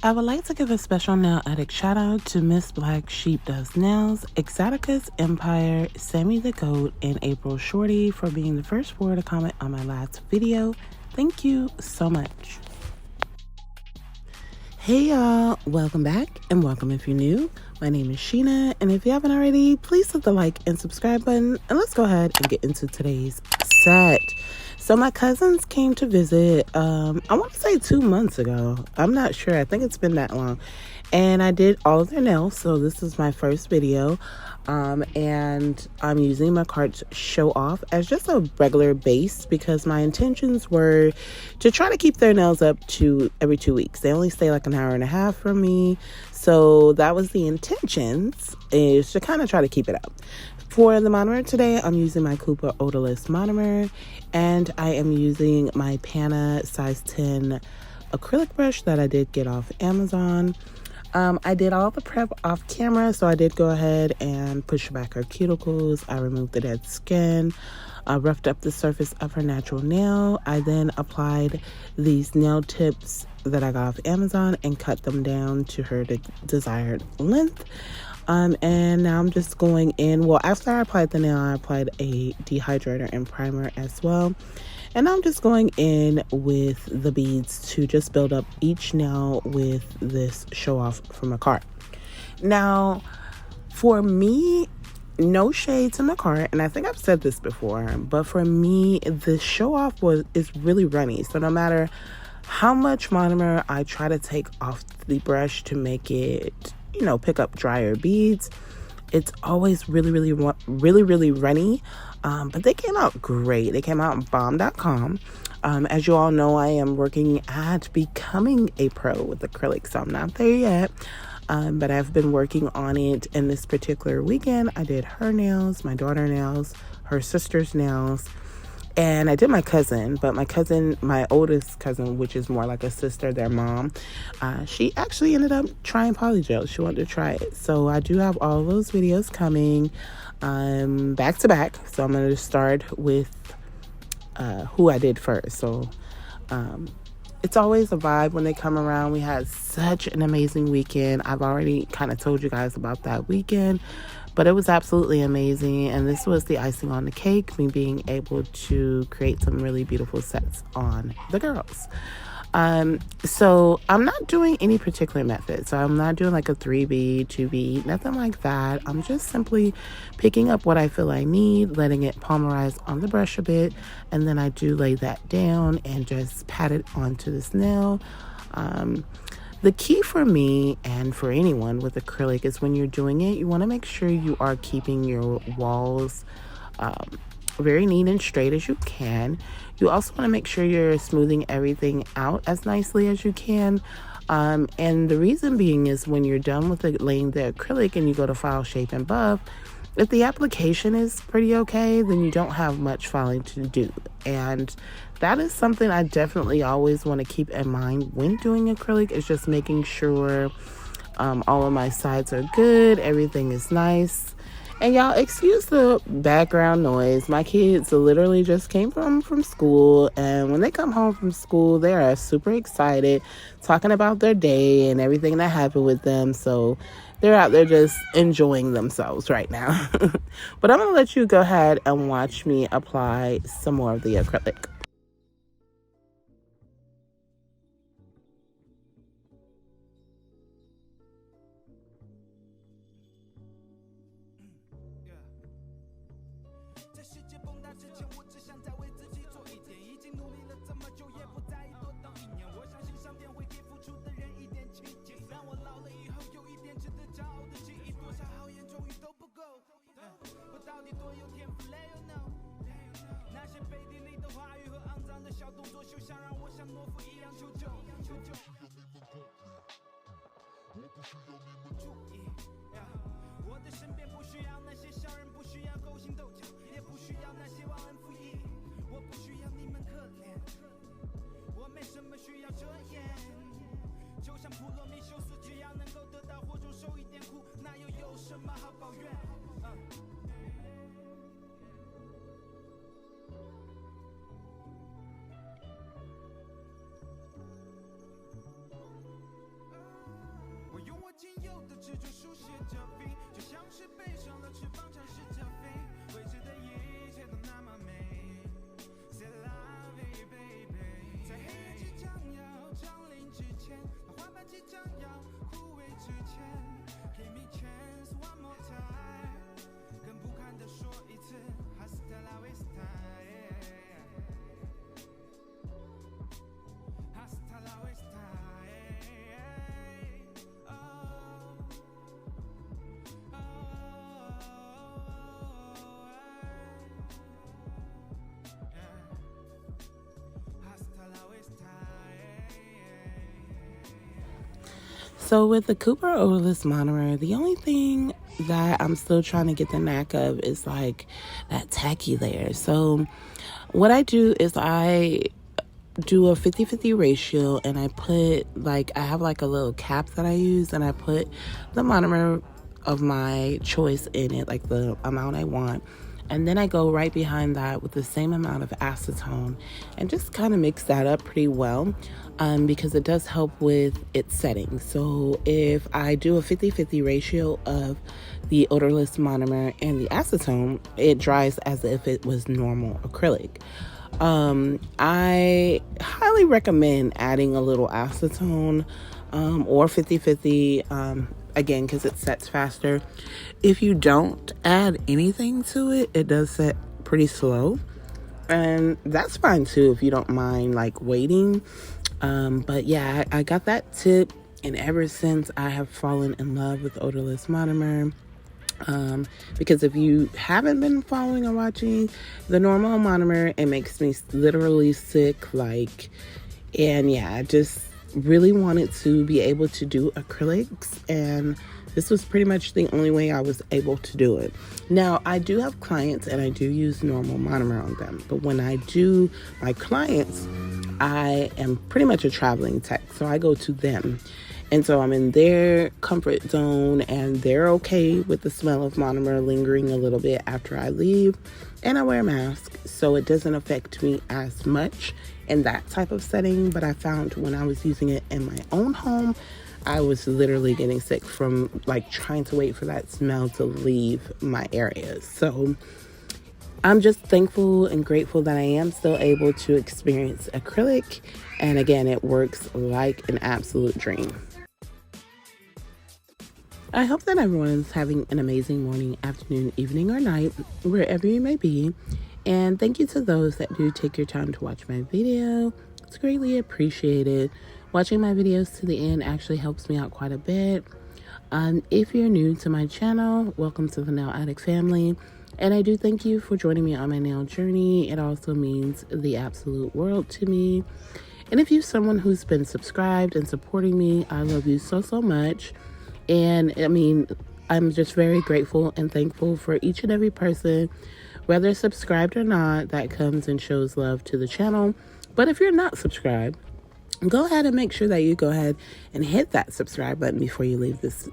I would like to give a special nail addict shout out to Miss Black Sheep Does Nails, Exoticus Empire, Sammy the Goat, and April Shorty for being the first four to comment on my last video. Thank you so much. Hey y'all, welcome back and welcome if you're new. My name is Sheena, and if you haven't already, please hit the like and subscribe button, and let's go ahead and get into today's set. So my cousins came to visit, I want to say 2 months ago. I'm not sure. I think it's been that long. And I did all of their nails. So this is my first video. And I'm using my cards show off as just a regular base because my intentions were to try to keep their nails up to every 2 weeks. They only stay like an hour and a half from me. So that was the intentions, is to kind of try to keep it up. For the monomer today, I'm using my Cooper Odorless monomer, and I am using my Pana size 10 acrylic brush that I did get off Amazon. I did all the prep off camera, so I did go ahead and push back her cuticles. I removed the dead skin. I roughed up the surface of her natural nail. I then applied these nail tips that I got off Amazon and cut them down to her desired length. And now I'm just going in. Well, after I applied the nail, I applied a dehydrator and primer as well. And I'm just going in with the beads to just build up each nail with this show off from a cart. Now, for me, no shade to my cart, and I think I've said this before, but for me, the show off is really runny. So no matter how much monomer I try to take off the brush to make it, pick up drier beads, it's always really runny. But they came out great. They came out bomb.com. As you all know, I am working at becoming a pro with acrylic, so I'm not there yet. But I've been working on it. And this particular weekend, I did her nails, my daughter nails, her sister's nails, and I did my cousin. But my oldest cousin, which is more like a sister, their mom, she actually ended up trying polygel. She wanted to try it. So I do have all those videos coming back to back. So I'm going to start with who I did first. So it's always a vibe when they come around. We had such an amazing weekend. I've already kind of told you guys about that weekend, but it was absolutely amazing. And this was the icing on the cake, me being able to create some really beautiful sets on the girls. So I'm not doing any particular method. So I'm not doing like a 3B, 2B, nothing like that. I'm just simply picking up what I feel I need, letting it polymerize on the brush a bit, and then I do lay that down and just pat it onto this nail. The key for me and for anyone with acrylic is when you're doing it, you want to make sure you are keeping your walls very neat and straight as you can. You also want to make sure you're smoothing everything out as nicely as you can. And the reason being is when you're done with laying the acrylic and you go to file, shape, and buff, if the application is pretty okay, then you don't have much filing to do. And that is something I definitely always want to keep in mind when doing acrylic, is just making sure all of my sides are good, everything is nice. And y'all, excuse the background noise. My kids literally just came from school, and when they come home from school, they are super excited, talking about their day and everything that happened with them. So they're out there just enjoying themselves right now. But I'm going to let you go ahead and watch me apply some more of the acrylic. So with the Cooper odorless monomer, the only thing that I'm still trying to get the knack of is like that tacky layer. So what I do is I do a 50-50 ratio, and I put I have like a little cap that I use, and I put the monomer of my choice in it, like the amount I want. And then I go right behind that with the same amount of acetone and just kind of mix that up pretty well, because it does help with its setting. So if I do a 50-50 ratio of the odorless monomer and the acetone, it dries as if it was normal acrylic. I highly recommend adding a little acetone or 50-50, again, because it sets faster. If you don't add anything to it, it does set pretty slow. And that's fine too if you don't mind waiting. But yeah, I got that tip, and ever since I have fallen in love with odorless monomer. Because if you haven't been following or watching the normal monomer, it makes me literally sick. And yeah, I just really wanted to be able to do acrylics, and this was pretty much the only way I was able to do it. Now, I do have clients and I do use normal monomer on them, but when I do my clients, I am pretty much a traveling tech, so I go to them. And so I'm in their comfort zone, and they're okay with the smell of monomer lingering a little bit after I leave. And I wear a mask, so it doesn't affect me as much in that type of setting. But I found when I was using it in my own home, I was literally getting sick from trying to wait for that smell to leave my area. So I'm just thankful and grateful that I am still able to experience acrylic. And again, it works like an absolute dream. I hope that everyone is having an amazing morning, afternoon, evening, or night, wherever you may be. And thank you to those that do take your time to watch my video. It's greatly appreciated. Watching my videos to the end actually helps me out quite a bit. If you're new to my channel, welcome to the Nail Addict family. And I do thank you for joining me on my nail journey. It also means the absolute world to me. And if you're someone who's been subscribed and supporting me, I love you so, so much. And I mean, I'm just very grateful and thankful for each and every person, whether subscribed or not, that comes and shows love to the channel. But if you're not subscribed, go ahead and make sure that you go ahead and hit that subscribe button before you leave this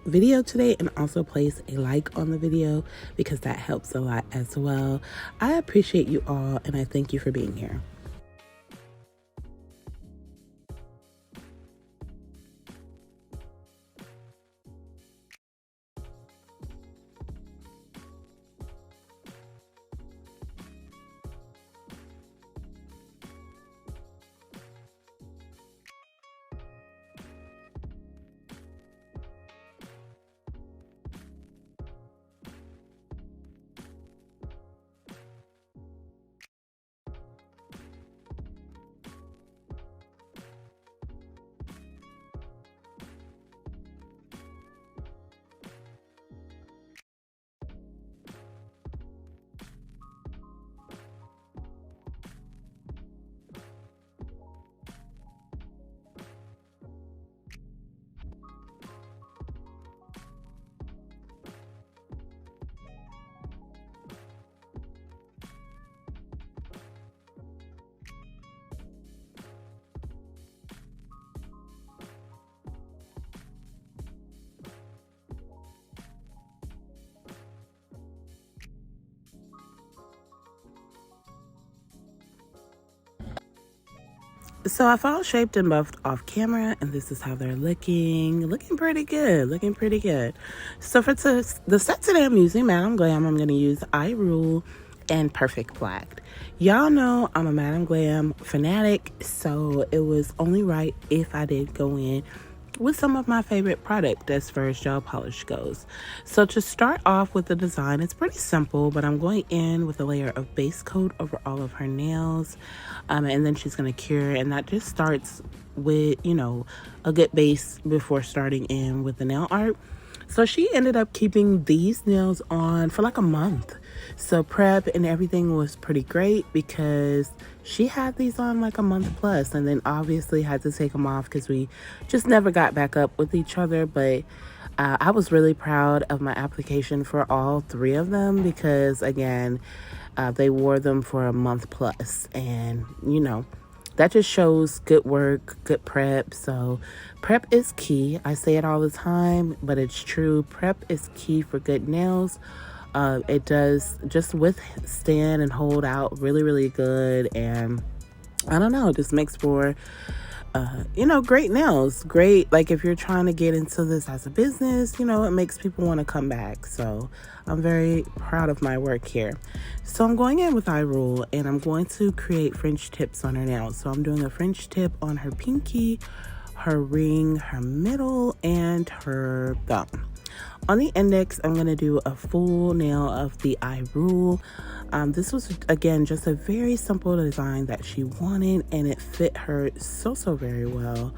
video today, and also place a like on the video because that helps a lot as well. I appreciate you all, and I thank you for being here. So I final shaped them both off camera, and this is how they're looking. Looking pretty good. Looking pretty good. So for the set today, I'm using Madam Glam. I'm going to use I Rule and Perfect Black. Y'all know I'm a Madam Glam fanatic, so it was only right if I did go in with some of my favorite product as far as gel polish goes. So to start off with the design, it's pretty simple, but I'm going in with a layer of base coat over all of her nails, and then she's going to cure, and that just starts with, you know, a good base before starting in with the nail art. So she ended up keeping these nails on for like a month. So prep and everything was pretty great because she had these on like a month plus, and then obviously had to take them off because we just never got back up with each other. But I was really proud of my application for all three of them because, again, they wore them for a month plus, and you know, that just shows good work, good prep. So prep is key. I say it all the time, but it's true. Prep is key for good nails. It does just withstand and hold out really, really good. And I don't know, it just makes for, you know, great nails. Great, like if you're trying to get into this as a business, you know, it makes people want to come back. So I'm very proud of my work here. So I'm going in with I Rule, and I'm going to create French tips on her nails. So I'm doing a French tip on her pinky, her ring, her middle, and her thumb. On the index, I'm going to do a full nail of the I Rule. This was, again, just a very simple design that she wanted, and it fit her so very well.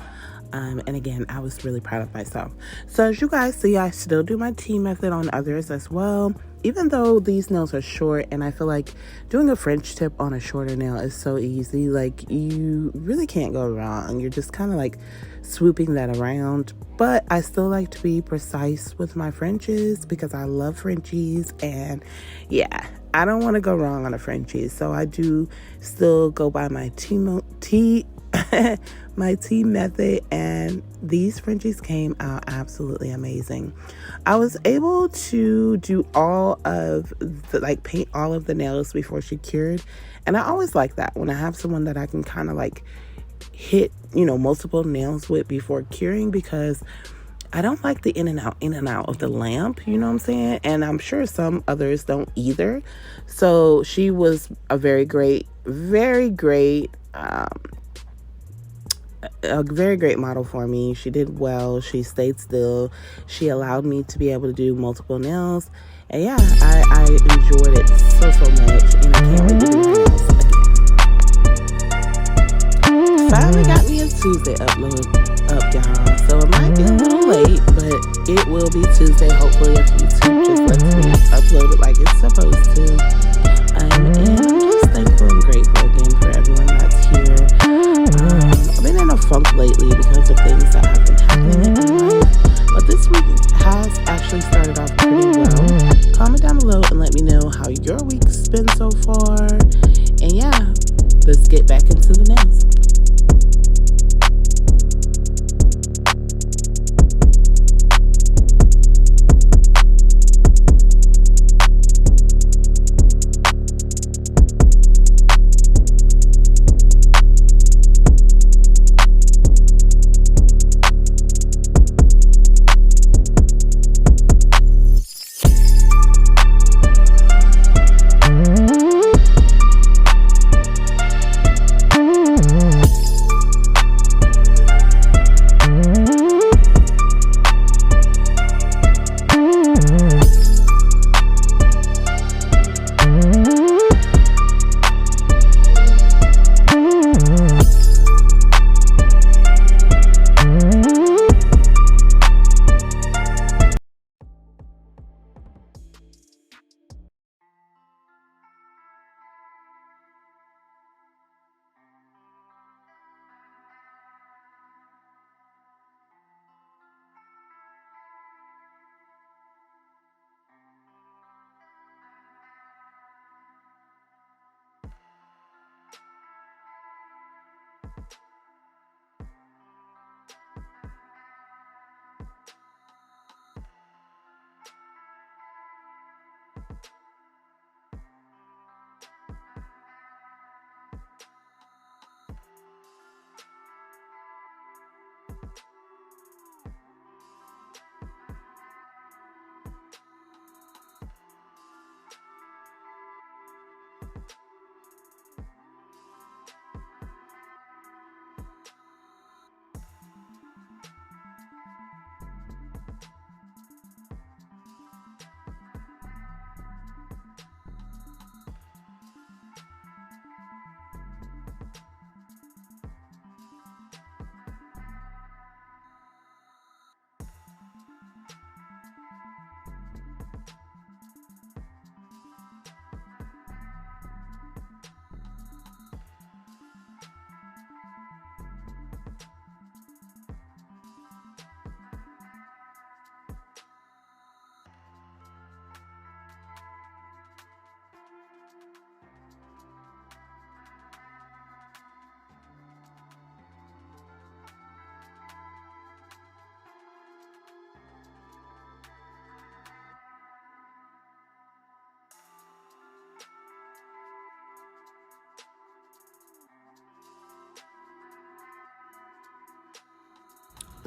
And again, I was really proud of myself. So as you guys see, I still do my T method on others as well. Even though these nails are short, and I feel like doing a French tip on a shorter nail is so easy. Like, you really can't go wrong. You're just kind of like swooping that around. But I still like to be precise with my Frenches because I love Frenchies. And yeah, I don't want to go wrong on a Frenchie. So I do still go by my my T method, and these Frenchies came out absolutely amazing. I was able to do all of the, like, paint all of the nails before she cured, and I always like that when I have someone that I can kind of like hit, you know, multiple nails with before curing, because I don't like the in and out of the lamp, you know what I'm saying? And I'm sure some others don't either. So she was a very great model for me. She did well. She stayed still. She allowed me to be able to do multiple nails. And yeah, I enjoyed it so much. And I can't wait to do her nails again. Finally got me a Tuesday upload up, y'all. So it might be a little late, but it will be Tuesday. Hopefully, if YouTube just lets me upload it like it's supposed to. And I'm just thankful and grateful again for everyone that's here. I've been in a funk lately because of things that have been happening in my life, but this week has actually started off pretty well. Comment down below and let me know how your week's been so far. And yeah, let's get back into the nails.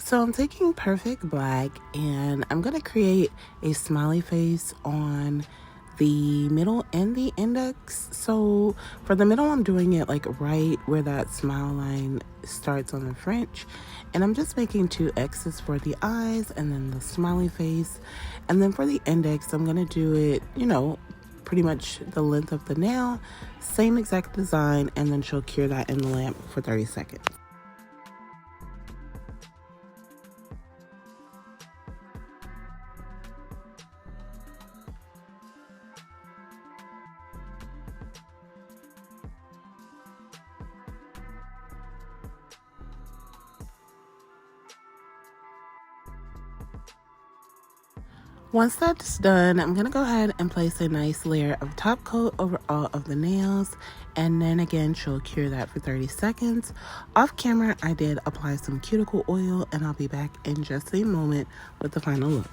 So I'm taking Perfect Black and I'm going to create a smiley face on the middle and the index. So for the middle, I'm doing it like right where that smile line starts on the French. And I'm just making 2 X's for the eyes and then the smiley face. And then for the index, I'm going to do it, pretty much the length of the nail, same exact design, and then she'll cure that in the lamp for 30 seconds. Once that's done, I'm going to go ahead and place a nice layer of top coat over all of the nails. And then again, she'll cure that for 30 seconds. Off camera, I did apply some cuticle oil, and I'll be back in just a moment with the final look.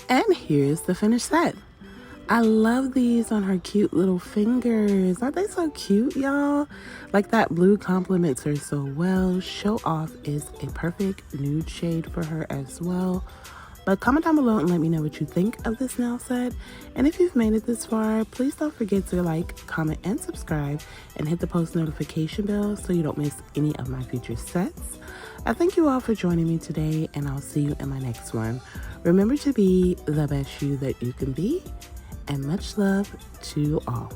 And here's the finished set. I love these on her cute little fingers. Aren't they so cute, y'all? Like that blue complements her so well. Show Off is a perfect nude shade for her as well. But comment down below and let me know what you think of this nail set. And if you've made it this far, please don't forget to like, comment, and subscribe, and hit the post notification bell so you don't miss any of my future sets. I thank you all for joining me today, and I'll see you in my next one. Remember to be the best you that you can be, and much love to all.